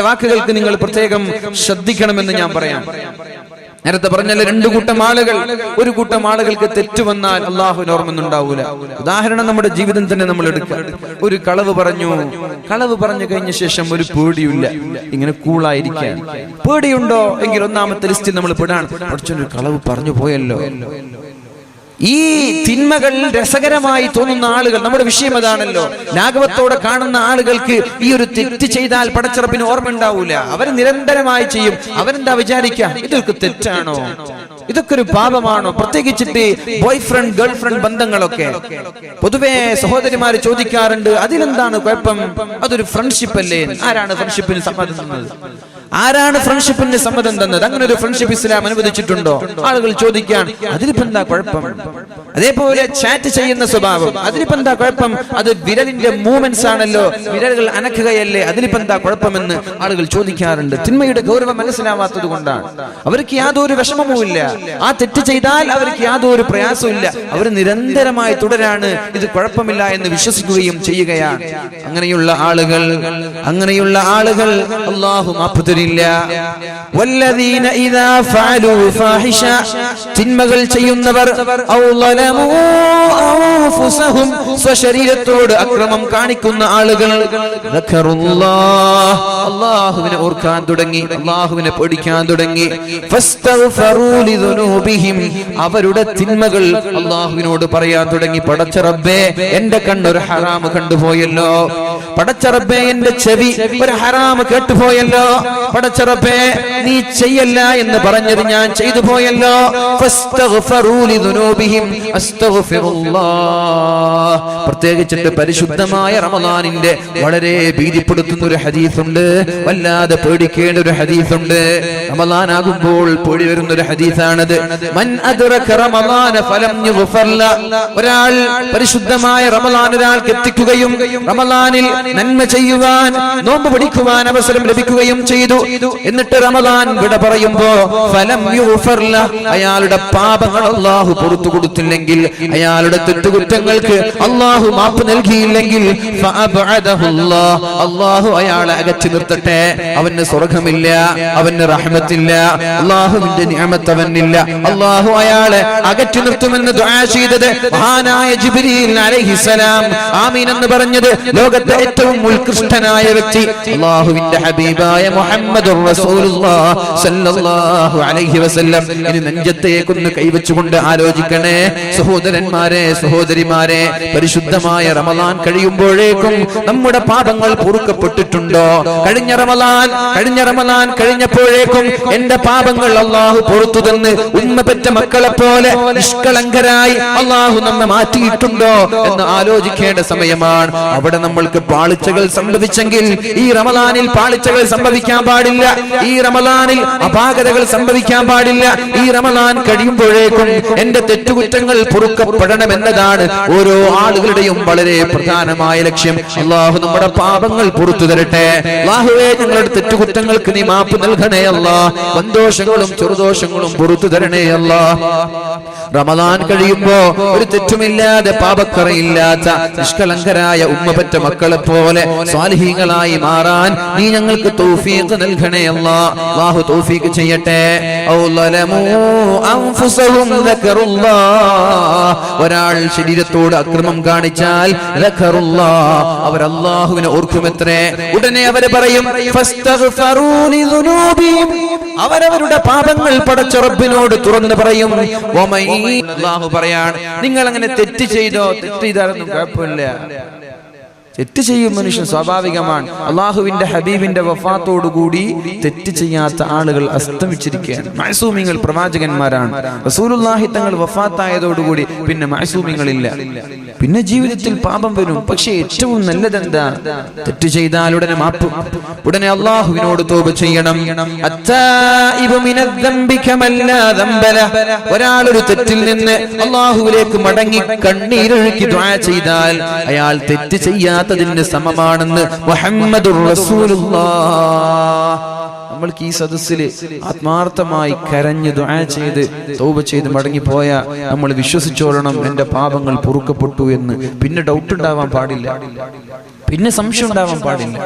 വാക്കുകൾക്ക് നിങ്ങൾ പ്രത്യേകം ശ്രദ്ധിക്കണമെന്ന് ഞാൻ പറയാം. നേരത്തെ പറഞ്ഞാൽ രണ്ടു കൂട്ടം ആളുകൾ, ഒരു കൂട്ടം ആളുകൾക്ക് തെറ്റ് വന്നാൽ അള്ളാഹുവിന് ഓർമ്മയൊന്നുണ്ടാവൂല. ഉദാഹരണം നമ്മുടെ ജീവിതം തന്നെ നമ്മൾ എടുക്കുക. ഒരു കളവ് പറഞ്ഞു കഴിഞ്ഞ ശേഷം ഒരു പേടിയില്ല, ഇങ്ങനെ കൂളായിരിക്കാൻ. പേടിയുണ്ടോ എങ്കിൽ ഒന്നാമത്തെ ലിസ്റ്റിൽ നമ്മൾ പെടാൻ. കുറച്ചൊരു കളവ് പറഞ്ഞു പോയല്ലോ. ഈ തിന്മകൾ രസകരമായി തോന്നുന്ന ആളുകൾ, നമ്മുടെ വിഷയം അതാണല്ലോ, ലാഘവത്തോടെ കാണുന്ന ആളുകൾക്ക് ഈ ഒരു തെറ്റ് ചെയ്താൽ പടച്ചറപ്പിന് ഓർമ്മ ഉണ്ടാവൂല. അവർ നിരന്തരമായി ചെയ്യും. അവരെന്താ വിചാരിക്കുക, ഇതൊക്കെ തെറ്റാണോ, ഇതൊക്കെ ഒരു പാപമാണോ? പ്രത്യേകിച്ചിട്ട് ബോയ് ഫ്രണ്ട് ഗേൾ ഫ്രണ്ട് ബന്ധങ്ങളൊക്കെ പൊതുവെ സഹോദരിമാര് ചോദിക്കാറുണ്ട്, അതിലെന്താണ് കുഴപ്പം, അതൊരു ഫ്രണ്ട്ഷിപ്പ് അല്ലേ? ആരാണ് ഫ്രണ്ട്ഷിപ്പിന് സമ്മതം തന്നത്? ആരാണ് ഫ്രണ്ട്ഷിപ്പിന് സമ്മതം തന്നത്? അങ്ങനെ ഒരു ഫ്രണ്ട്ഷിപ്പ് ഇസ്ലാം അനുവദിച്ചിട്ടുണ്ടോ? ആളുകൾ ചോദിക്കാൻ. അതിലിപ്പോ എന്താ കുഴപ്പം? അതേപോലെ ചാറ്റ് ചെയ്യുന്ന സ്വഭാവം, അതിലിപ്പോ എന്താ കുഴപ്പം? അത് വിരലിന്റെ മൂവ്മെന്റ്സ് ആണല്ലോ, വിരലുകൾ അനക്കുകയല്ലേ, അതിലിപ്പോ എന്താ കുഴപ്പമെന്ന് ആളുകൾ ചോദിക്കാറുണ്ട്. തിന്മയുടെ ഗൗരവം മനസ്സിലാവാത്തത് കൊണ്ടാണ്. അവർക്ക് യാതൊരു വിഷമവുമില്ല. ആ തെറ്റ് ചെയ്താൽ അവർക്ക് യാതൊരു പ്രയാസവും ഇല്ല. അവർ നിരന്തരമായി തുടരാണ്, ഇത് കുഴപ്പമില്ല എന്ന് വിശ്വസിക്കുകയും ചെയ്യുകയാണ്. അങ്ങനെയുള്ള ആളുകൾ അല്ലാഹു മാപ്പ് തരില്ല. വല്ലദീന ഇദാ ഫഅലൂ ഫാഹിഷ, തിന്മകൾ ചെയ്യുന്നവർ, ഔ ളലമൂ അൻഫുസഹും, സ്വശരീരത്തോട് അക്രമം കാണിക്കുന്ന ആളുകൾ, ദക്കറുല്ലാഹ്, അല്ലാഹുവിനെ ഓർക്കാൻ തുടങ്ങി, അല്ലാഹുവിനെ പേടിക്കാൻ തുടങ്ങി, ഫസ്തഗ്ഫറൂ ലിദുനൂബിഹിം, അവരുടെ തിന്മകൾ അല്ലാഹുവിനോട് പറയാൻ തുടങ്ങി. പടച്ച റബ്ബേ, എന്റെ കണ്ണൊരു ഹറാം കണ്ടുപോയല്ലോ, പടച്ച റബ്ബേ, എന്റെ ചെവി ഒരു ഹറാം കേട്ടുപോയല്ലോ, പടച്ച റബ്ബേ, നീ ചെയ്യല്ല എന്ന് പറഞ്ഞത് ഞാൻ ചെയ്തു പോയല്ലോ. ഫസ്തഗ്ഫറൂ ലിദുനൂബിഹിം, അസ്തഗ്ഫിറുല്ലാഹ്. പ്രത്യേകിച്ചിട്ട് പരിശുദ്ധമായ റമളാനിന്റെ വളരെ ഭീതിപ്പെടുത്തുന്ന ഒരു ഹദീസുണ്ട്, വല്ലാതെ പേടിക്കേണ്ട ഒരു ഹദീസുണ്ട്. റമളാൻ ആകുമ്പോൾ പേടി വരുന്ന ഒരു ഹദീസാണത്. മൻ അദ്റക റമളാന ഫലം യുഗ്ഫർ ല, ഒരാൾ പരിശുദ്ധമായ റമളാൻ ഒരാൾക്ക് എത്തിക്കുകയും റമളാനിൽ നന്മ ചെയ്യുവാൻ, നോമ്പ് പിടിക്കുവാൻ അവസരം ലഭിക്കുകയും ചെയ്തു, എന്നിട്ട് റമളാൻ വിട പറയുമ്പോ ഫലം യുഗ്ഫർ ല, അയാളുടെ പാപങ്ങൾ അല്ലാഹു പുറത്തു കൊടുത്തില്ലെങ്കിൽ, അയാളുടെ തെറ്റുകുറ്റങ്ങൾക്ക് അല്ലാഹു മാപ്പ് നൽകിയില്ലെങ്കിൽ, ഫഅബ്അദഹുല്ലാഹ്, അല്ലാഹു അയാളെ അകറ്റി നിർത്തട്ടെ. അവന് സ്വർഗ്ഗമില്ല, അവന് റഹ്മത്തില്ല, അല്ലാഹുവിന്റെ നിഅമത്ത് അവനില്ല. അല്ലാഹു അയാളെ അകറ്റി നിർത്തുമെന്ന് ദുആ ചെയ്തത് മഹാനായ ജിബ്രീൽ അലൈഹിസ്സലാം, ആമീൻ എന്ന് പറഞ്ഞത് ലോകത്തെ ഏറ്റവും ഉത്കൃഷ്ടനായ വ്യക്തി അല്ലാഹുവിന്റെ ഹബീബായ മുഹമ്മദുർ റസൂലുള്ളാഹ് സല്ലല്ലാഹു അലൈഹി വസല്ലം. ഇനി നെഞ്ചത്തേക്കൊന്ന് കൈവച്ചുകൊണ്ട് ആലോചിക്കണേ സഹോദരന്മാരെ, സഹോദരിമാരെ, പരിശുദ്ധമായ റമളാൻ കഴിയുമ്പോഴേക്കും നമ്മുടെ പാപങ്ങൾ പൊറുക്കപ്പെട്ടിട്ടുണ്ടോ? കഴിഞ്ഞ റമളാൻ കഴിഞ്ഞപ്പോഴേക്കും എന്റെ പാപങ്ങൾ അല്ലാഹു പുറത്തു തന്ന് ഉമ്മ പെറ്റ മക്കളെ പോലെ നിഷ്കളങ്കരായി അല്ലാഹു നമ്മെ മാറ്റിയിട്ടുണ്ടോ എന്ന് ആലോചിക്കേണ്ട സമയമാണ്. അവിടെ നമ്മൾക്ക് പാളിച്ചകൾ സംഭവിച്ചെങ്കിൽ ഈ റമളാനിൽ പാളിച്ചകൾ സംഭവിക്കാൻ പാടില്ല, ഈ റമളാനിൽ അപാകതകൾ സംഭവിക്കാൻ പാടില്ല. ഈ റമളാൻ കഴിയുമ്പോഴേക്കും എന്റെ തെറ്റുകുറ്റങ്ങൾ പൊറുക്കപ്പെടണമെന്നതാണ് ഓരോ ആളുകളുടെയും വളരെ പ്രധാനമായ ലക്ഷ്യം. അല്ലാഹു നമ്മുടെ പാപങ്ങൾ പുറത്തു തരട്ടെ. അല്ലാഹുവേ, ഞങ്ങളുടെ തെറ്റുകുറ്റങ്ങൾക്ക് നീ മാപ്പ് നൽകണേ അല്ലാഹ്. വൻദോഷങ്ങളും ചെറുദോഷങ്ങളും പുറത്തു തരണേ അല്ലാഹ്. റമളാൻ കഴിയുമ്പോ ഒരു തെറ്റുമില്ലാതെ പാപക്കറയില്ലാത്ത നിഷ്കളങ്കരായ ഉമ്മപറ്റ മക്കളെ പോലെ സ്വാലിഹീങ്ങളായി മാറാൻ നീ ഞങ്ങൾക്ക് തൗഫീഖ് നൽകണേ അല്ലാഹ്. അല്ലാഹു തൗഫീഖ് ചെയ്യട്ടെ. ഔ ളലമൂ അൻഫുസഹും ദക്കറുല്ലാഹ്, ഒരാൾ ശരീരത്തോട് അക്രമം കാണിച്ചാൽ ദക്കറുല്ലാഹ്, അവർ അല്ലാഹുവിനെ ഓർക്കുമത്രേ. ഉടനെ അവർ പറയും ഫസ്തഗ്ഫറൂ ലിദുനൂബിഹിം, അവരവരുടെ പാപങ്ങൾ പടച്ച റബ്ബിനോട് തുറന്നു പറയും. അല്ലാഹു പറയാണ്, നിങ്ങൾ അങ്ങനെ തെറ്റ് ചെയ്തോ? തെറ്റ് ചെയ്താലൊന്നും കുഴപ്പമില്ല, തെറ്റ് ചെയ്യും മനുഷ്യൻ, സ്വാഭാവികമാണ്. അള്ളാഹുവിന്റെ ഹബീബിന്റെ വഫാത്തോടുകൂടി തെറ്റ് ചെയ്യാത്ത ആളുകൾ അസ്തമിച്ചിരിക്കുകയാണ്. മഅസൂമിങ്ങൾ പ്രവാചകന്മാരാണ്. റസൂലുള്ളാഹി തങ്ങൾ വഫാത്തായതോടുകൂടി പിന്നെ മഅസൂമിങ്ങളില്ല. പിന്നെ ജീവിതത്തിൽ പാപം വരും. പക്ഷേ ഏറ്റവും നല്ലതെന്താ? തെറ്റ് ചെയ്താൽ ഉടനെ മാപ്പ്, ഉടനെ അള്ളാഹുവിനോട് തൗബ ചെയ്യണം. അത്തായിബു മിനദ്ദംബി കമല്ലാ ദംബല, ഒരാൾ ഒരു തെറ്റിൽ നിന്ന് അള്ളാഹുവിലേക്ക് മടങ്ങി കണ്ണീരൊഴുക്കി ദുആ ചെയ്താൽ അയാൾ തെറ്റ് ചെയ്യാത്തതിന് സമമാണെന്ന് മുഹമ്മദുർ റസൂലുള്ളാഹ്. നമ്മൾക്ക് ഈ സദസ്സില് ആത്മാർത്ഥമായി കരഞ്ഞ് ദുആ ചെയ്ത് തൗബ ചെയ്ത് മടങ്ങിപ്പോയ നമ്മൾ വിശ്വസിച്ചോളണം, എന്റെ പാപങ്ങൾ പൊറുക്കപ്പെട്ടു എന്ന്. പിന്നെ ഡൗട്ട് ഉണ്ടാവാൻ പാടില്ല. പിന്നെ സംശയം ഉണ്ടാവാൻ പാടില്ല.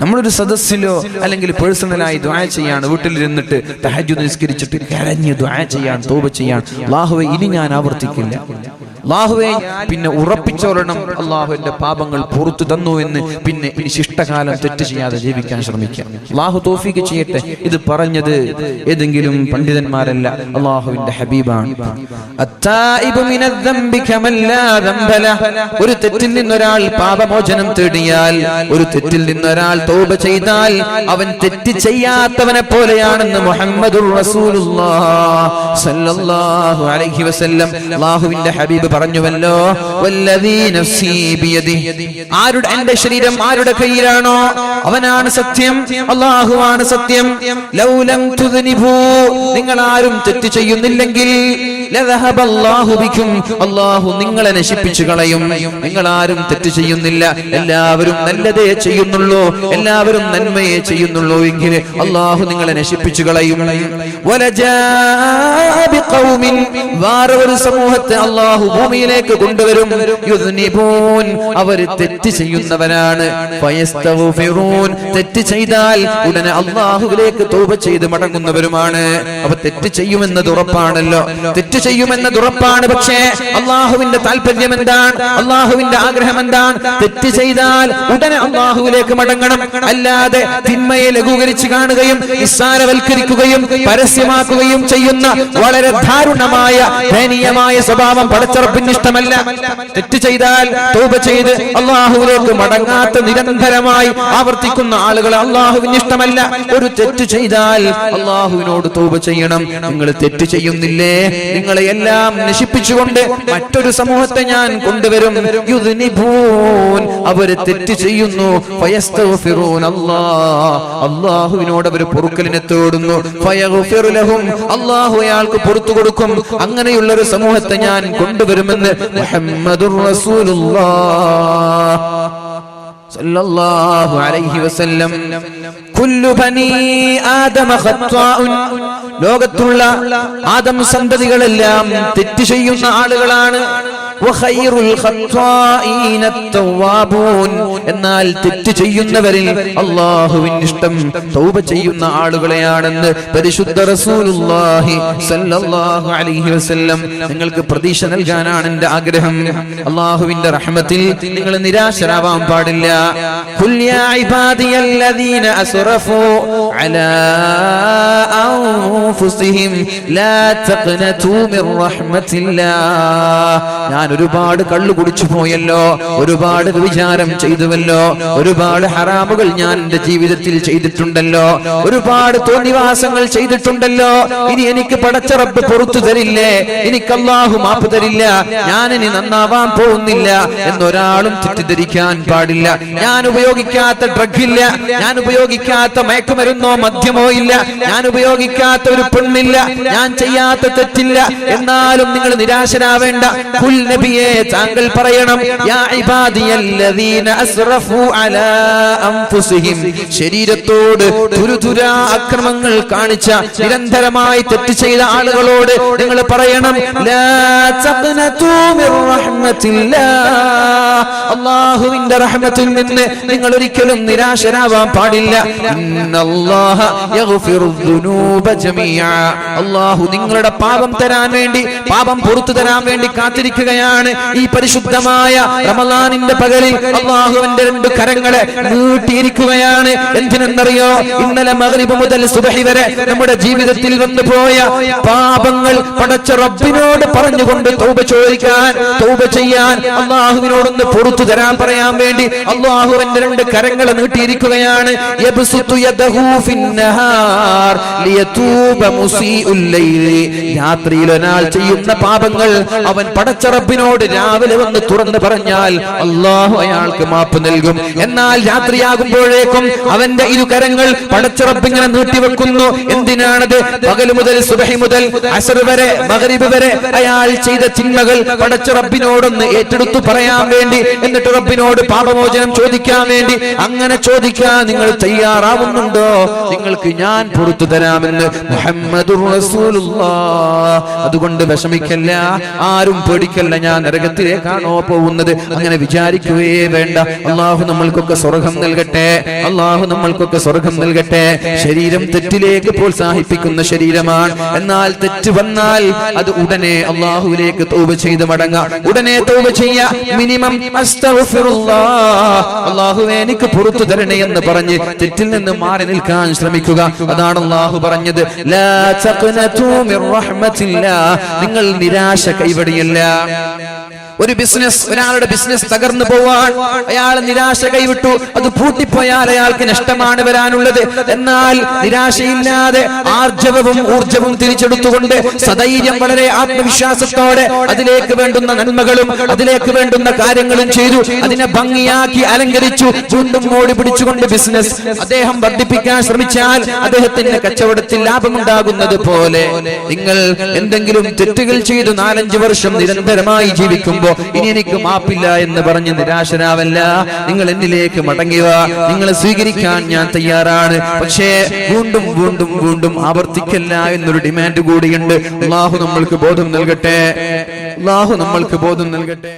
നമ്മളൊരു സദസ്സിലോ അല്ലെങ്കിൽ പേഴ്സണലായി ദുആ ചെയ്യാണ്, വീട്ടിലിരുന്നിട്ട് തഹജ്ജുദ് നിസ്കരിച്ചിട്ട് കരഞ്ഞ് ദുആ ചെയ്യാൻ, തൗബ ചെയ്യാൻ, അല്ലാഹുവേ ഇനി ഞാൻ ആവർത്തിക്കില്ല, അല്ലാഹുവേ പിന്നെ ഉറപ്പിച്ചോളണം, അല്ലാഹുവിന്റെ പാപങ്ങൾ പുറത്തു തന്നു എന്ന് പിന്നെ ഇനി ശിഷ്ടകാലം തെറ്റ് ചെയ്യാതെ ജീവിക്കാൻ ശ്രമിക്കാം. അല്ലാഹു തൗഫീഖ് ചെയ്യട്ടെ. ഇത് പറഞ്ഞത് ഏതെങ്കിലും പണ്ഡിതന്മാരല്ല, അല്ലാഹുവിന്റെ ഹബീബാണ്. ഒരു തെറ്റിൽ നിന്നൊരാൾ പാപമോചനം തേടിയാൽ, ഒരു തെറ്റിൽ നിന്നൊരാൾ തൗബ ചെയ്താൽ അവൻ തെറ്റ് ചെയ്യാത്തവനെ പോലെയാണെന്ന് മുഹമ്മദുർ റസൂലുള്ളാഹ് സ്വല്ലല്ലാഹു അലൈഹി വസല്ലം അല്ലാഹുവിന്റെ ഹബീബ് പറഞ്ഞുവല്ലോ, വല്ലദീ നഫ്സീ ബിയദിഹി, ആരുടെ എന്റെ ശരീരം ആരുടെ കയ്യിലാണോ അവനാണ് സത്യം, അല്ലാഹുവാണ് സത്യം. ലൗലം തുദ്നിബൂ, നിങ്ങൾ ആരും തെറ്റ് ചെയ്യുന്നില്ലെങ്കിൽ ലദഹബല്ലാഹു ബിക്കും, അല്ലാഹു നിങ്ങളെ നശിപ്പിച്ചു കളയും. നിങ്ങൾ ആരും തെറ്റ് ചെയ്യുന്നില്ല, എല്ലാവരും നല്ലതേ ചെയ്യുന്നുള്ളൂ, എല്ലാവരും നന്മയെ ചെയ്യുന്നുള്ളൂ എങ്കിൽ അല്ലാഹു നിങ്ങളെ നശിപ്പിച്ചു കളയും. വലജാഅ ബിഖൗമിൻ, വേറൊരു സമൂഹത്തെ അല്ലാഹു ഭൂമിയിലേക്ക് കൊണ്ടുവരും. യുദ്നിബൂൻ, അവർ തെറ്റ് ചെയ്യുന്നവരാണ്. ഫയസ്തഗ്ഫിറൂൻ, തെറ്റ് ചെയ്താൽ ഉടനെ അല്ലാഹുവിലേക്ക് തൗബ ചെയ്ത് മടങ്ങുന്നവരുമാണ്. അപ്പൊ തെറ്റ് ചെയ്യുമെന്നത് ഉറപ്പാണല്ലോ, തെറ്റ് ചെയ്യുമെന്നത് ഉറപ്പാണ്. പക്ഷേ അല്ലാഹുവിന്റെ താല്പര്യം എന്താണ്, അല്ലാഹുവിന്റെ ആഗ്രഹം എന്താണ്? തെറ്റ് ചെയ്താൽ ഉടനെ അല്ലാഹുവിലേക്ക് മടങ്ങണം. അല്ലാതെ തിന്മയെ ലഘൂകരിച്ച് കാണുകയും നിസ്സാരവൽക്കരിക്കുകയും പരസ്യമാക്കുകയും ചെയ്യുന്ന വളരെ ദാരുണമായ ദയനീയമായ സ്വഭാവം പടച്ചറപ്പിന് ഇഷ്ടമല്ല. തെറ്റ് ചെയ്താൽ തൗബ ചെയ്ത് അല്ലാഹുവിലേക്ക് മടങ്ങാത്ത നിരന്തരമായി ആവർത്തിക്കുന്ന ആളുകളെ അല്ലാഹുവിന് ഇഷ്ടമല്ല. ഒരു തെറ്റ് ചെയ്താൽ അല്ലാഹുവിനോട് തൗബ ചെയ്യണം. നിങ്ങൾ തെറ്റ് ചെയ്യുന്നില്ലേ, നിങ്ങളെ എല്ലാം നശിപ്പിച്ചുകൊണ്ട് മറ്റൊരു സമൂഹത്തെ ഞാൻ കൊണ്ടുവരും. യുദ്നിബൂൻ, അവര് തെറ്റ് ചെയ്യുന്നു. ഫയസ്തഗ്ഫിറൂൻ, അല്ലാഹുവിനോട് അവർ പൊറുക്കലിനെ തേടുന്നു. ഫയഗ്ഫിറു ലഹും, അല്ലാഹു അയാൾക്ക് പുറത്തു കൊടുക്കും. അങ്ങനെയുള്ള ഒരു സമൂഹത്തെ ഞാൻ കൊണ്ടുവരുമെന്ന് മുഹമ്മദുർ റസൂലുള്ളാഹ് സല്ലല്ലാഹു അലൈഹി വസല്ലം. കുല്ലു ബനീ ആദമ ഖത്വാഉൻ, ലോകത്തുള്ള ആദം സന്തതികളെല്ലാം തെറ്റ് ചെയ്യുന്ന ആളുകളാണ്. വഖൈറുൽ ഖത്വാഈന തവ്വാബൂൻ, എന്നാൽ തെറ്റ് ചെയ്യുന്നവരിൽ അല്ലാഹുവിന് ഇഷ്ടം തൗബ ചെയ്യുന്ന ആളുകളെയാണെന്ന് പരിശുദ്ധ റസൂലുള്ളാഹി സ്വല്ലല്ലാഹു അലൈഹി വസല്ലം. നിങ്ങൾക്ക് പ്രതീക്ഷ നൽകാനാണ് എൻ്റെ ആഗ്രഹം. അല്ലാഹുവിന്റെ റഹ്മത്തിൽ നിങ്ങൾ നിരാശരാവാൻ പാടില്ല. ഖുൽ യാ ഇബാദിയല്ലദീന അസ്റഫൂ അലാ അൻഫുസിഹിം ലാ തഖ്നതൂ മിർ റഹ്മത്തില്ലാഹ്, ഞാൻ ഒരുപാട് കള്ളു കുടിച്ചു പോയല്ലോ, ഒരുപാട് വിചാരം ചെയ്തുവല്ലോ, ഒരുപാട് ഹറാമുകൾ ഞാൻ എന്റെ ജീവിതത്തിൽ ചെയ്തിട്ടുണ്ടല്ലോ, ഒരുപാട് തോന്നിവാസങ്ങൾ ചെയ്തിട്ടുണ്ടല്ലോ. ഇനി എനിക്ക് പടച്ച റബ്ബ് പുറത്തു തരില്ലേ, എനിക്ക് അല്ലാഹു മാപ്പ് തരില്ല, ഞാൻ ഇനി നന്നാവാൻ പോകുന്നില്ല എന്നൊരാളും തെറ്റിദ്ധരിക്കാൻ പാടില്ല. ഞാൻ ഉപയോഗിക്കാത്ത ഡ്രഗില്ല, ഞാൻ ഉപയോഗിക്കാത്ത മയക്കുമരുന്നോ മദ്യമോ ഇല്ല, ഞാൻ ഉപയോഗിക്കാത്ത ഒരു പെണ്ണില്ല, ഞാൻ ചെയ്യാത്ത തെറ്റില്ല. എന്നാലും നിങ്ങൾ നിരാശരാവേണ്ട. ഖുൽ നബിയേ, താങ്കൾ പറയണം, യാ ഇബാദിയല്ലദീന അസ്റഫൂ അലാ അൻഫുസിഹിം, ശരീരത്തോട് തുരുതുരാ അക്രമങ്ങൾ കാണിച്ച നിരന്തരമായി തെറ്റ് ചെയ്ത ആളുകളോട് നിങ്ങൾ പറയണം, ലാ തഖ്നതൂ മിർ റഹ്മത്തില്ലാഹ്, അല്ലാഹുവിന്റെ റഹ്മത്തിൽ നിന്ന് നിങ്ങൾ ഒരിക്കലും നിരാശരാവാൻ പാടില്ല. ഇന്നല്ലാഹ യഗ്ഫിറു ദുനൂബ ജമീഅ, അല്ലാഹു നിങ്ങളുടെ പാപം തരാൻ വേണ്ടി, പാപം പുറത്തു തരാൻ വേണ്ടി കാത്തിരിക്കുകയാണ്. ഈ പരിശുദ്ധമായ റമളാനിന്റെ പകലിൽ അല്ലാഹുവിന്റെ രണ്ട് കരങ്ങളെ നീട്ടിയിരിക്കുകയാണ്. എന്തിനെന്നറിയോ? ഇന്നലെ മഗ്രിബ് മുതൽ സുബ്ഹി വരെ നമ്മുടെ ജീവിതത്തിൽ വന്നുപോയ പാപങ്ങൾ പടച്ച റബ്ബിനോട് പറഞ്ഞുകൊണ്ട് തൗബ ചോദിക്കാൻ, തൗബ ചെയ്യാൻ, അല്ലാഹുവിനോടൊന്ന് പുറത്തു തരാൻ പറയാൻ വേണ്ടി അല്ലാഹുവിന്റെ രണ്ട് കരങ്ങളെ നീട്ടിയിരിക്കുകയാണ്. യബ്സുതു യദഹു ഫിന്നഹാർ ലിയതൂബ മുസീഉൽ ലൈലി, രാത്രിയിൽ ഒരാൾ ചെയ്യുന്ന പാപങ്ങൾ അവൻ പടച്ച റബ്ബിനോട് രാവിലെ വന്ന് തുറന്ന് പറഞ്ഞാൽ അല്ലാഹു അയാൾക്ക് മാപ്പ് നൽകും. എന്നാൽ രാത്രിയാകുമ്പോഴേക്കും അവന്റെ ഇരുകരങ്ങൾ പടച്ച റബ്ബ് ഇങ്ങനെ നീട്ടിവെക്കുന്നു. എന്തിനാണത്? പകൽ മുതൽ സുബ്ഹി മുതൽ അസ്ർ വരെ, മഗ്രിബ് വരെ അയാൾ ചെയ്ത തിന്മകൾ പടച്ച റബ്ബിനോടൊന്ന് ഏറ്റെടുത്തു പറയാൻ വേണ്ടി, എന്നിട്ട് റബ്ബിനോട് പാപമോചനം ചോദിക്കാൻ വേണ്ടി. അങ്ങനെ ചോദിക്കാൻ നിങ്ങൾ തയ്യാറാവുന്നുണ്ടോ? നിങ്ങൾക്ക് ഞാൻ പുറത്തു തരാമെന്ന് മുഹമ്മദുർ റസൂലുള്ളാഹ്. അതുകൊണ്ട് വിഷമിക്കല്ല, ആരും പേടിക്കല്ല. ഞാൻ നരകത്തിലേക്കാണോ പോകുന്നത്? അങ്ങനെ വിചാരിക്കുകയേ വേണ്ട. അള്ളാഹു നമ്മൾക്കൊക്കെ സ്വർഗം നൽകട്ടെ. അള്ളാഹു നമ്മൾക്കൊക്കെ സ്വർഗം നൽകട്ടെ. ശരീരം തെറ്റിലേക്ക് പ്രോത്സാഹിപ്പിക്കുന്ന ശരീരമാണ്. എന്നാൽ തെറ്റ് വന്നാൽ അത് ഉടനെ അള്ളാഹുവിലേക്ക് തൗബ ചെയ്ത് മടങ്ങാം. ഉടനെ തൗബ ചെയ്യാ. മിനിമം അസ്തഗ്ഫിറുല്ലാഹ്, അള്ളാഹുവേ എനിക്ക് പുറത്തു തരണേ എന്ന് പറഞ്ഞ് തെറ്റിൽ നിന്ന് മാറി നിൽക്കാൻ ശ്രമിക്കുക. അതാണ് അള്ളാഹു പറഞ്ഞത്, ലാ തഖ്നതു മിർ റഹ്മത്തില്ലാഹ്, നിങ്ങൾ നിരാശ കൈവടിയല്ല. ഒരു ബിസിനസ്, ഒരാളുടെ ബിസിനസ് തകർന്നു പോവാൻ അയാൾ നിരാശ കൈവിട്ടു, അത് പൂട്ടിപ്പോയാൽ അയാൾക്ക് നഷ്ടമാണ് വരാനുള്ളത്. എന്നാൽ നിരാശയില്ലാതെ ആർജവവും ഊർജവും തിരിച്ചെടുത്തുകൊണ്ട് സധൈര്യം വളരെ ആത്മവിശ്വാസത്തോടെ അതിലേക്ക് വേണ്ടുന്ന നന്മകളും അതിലേക്ക് വേണ്ടുന്ന കാര്യങ്ങളും ചെയ്തു, അതിനെ ഭംഗിയാക്കി അലങ്കരിച്ചു, വീണ്ടും മോടി പിടിച്ചുകൊണ്ട് ബിസിനസ് അദ്ദേഹം വർദ്ധിപ്പിക്കാൻ ശ്രമിച്ചാൽ അദ്ദേഹത്തിന്റെ കച്ചവടത്തിൽ ലാഭമുണ്ടാകുന്നത് പോലെ നിങ്ങൾ എന്തെങ്കിലും തെറ്റുകൾ ചെയ്തു 4-5 വർഷം നിരന്തരമായി ജീവിക്കുമ്പോൾ ഇനി എനിക്ക് മാപ്പില്ല എന്ന് പറഞ്ഞ് നിരാശരാവല്ല. നിങ്ങൾ എന്നിലേക്ക് മടങ്ങുക, നിങ്ങളെ സ്വീകരിക്കാൻ ഞാൻ തയ്യാറാണ്. പക്ഷേ വീണ്ടും വീണ്ടും വീണ്ടും ആവർത്തിക്കല്ല എന്നൊരു ഡിമാൻഡ് കൂടിയുണ്ട്. അല്ലാഹു നമ്മൾക്ക് ബോധം നൽകട്ടെ. അല്ലാഹു നമ്മൾക്ക് ബോധം നൽകട്ടെ.